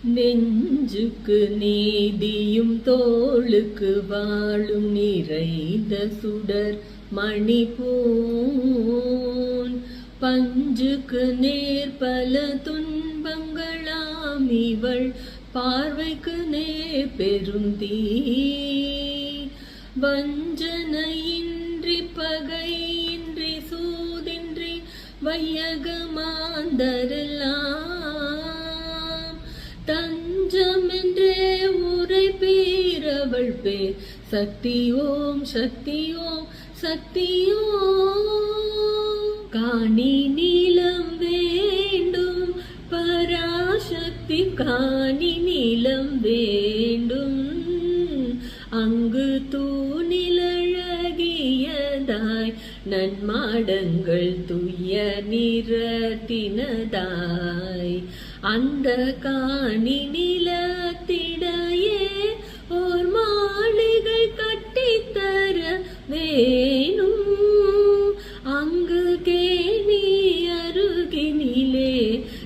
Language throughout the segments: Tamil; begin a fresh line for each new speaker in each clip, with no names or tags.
நெஞ்சுக்கு நீதியும் தோளுக்கு வாழும் நிறைந்த சுடர் மணிபோன் பஞ்சுக்கு நேர் பல துன்பங்களாம் இவள் பார்வைக்கு நேர் பெருந்தீ வஞ்சனையின்றி பகையின்றி சூதின்றி வையகமாந்தரெல்லாம் தஞ்சமென்றே உரை பீரவள் பேர் சக்தி ஓம் சக்தி ஓம் சக்தி ஓம் காணி நீளம் வேண்டும் பராசக்தி காணி நீளம் வேண்டும் அங்கு தூணிலழகியதாய் நன்மாடங்கள் துய்ய நிறத்தினதாய் அந்த காணி நிலத்திடையே ஓர் மாளிகை கட்டித்தர வேணும் அங்கு கேணி அருகினிலே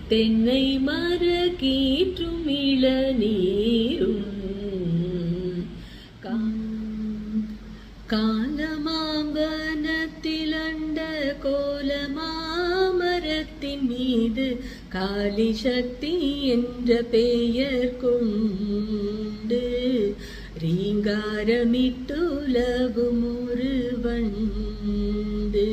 தென்னை மர கீற்றும் இளநீரும் காலமாங்கனத்தில் அண்ட கோலமாமரத்தின் மீது காளி சக்தி என்ற பெயர் கொண்டு ரீங்காரமிட்டுலவும் ஒரு வண்டு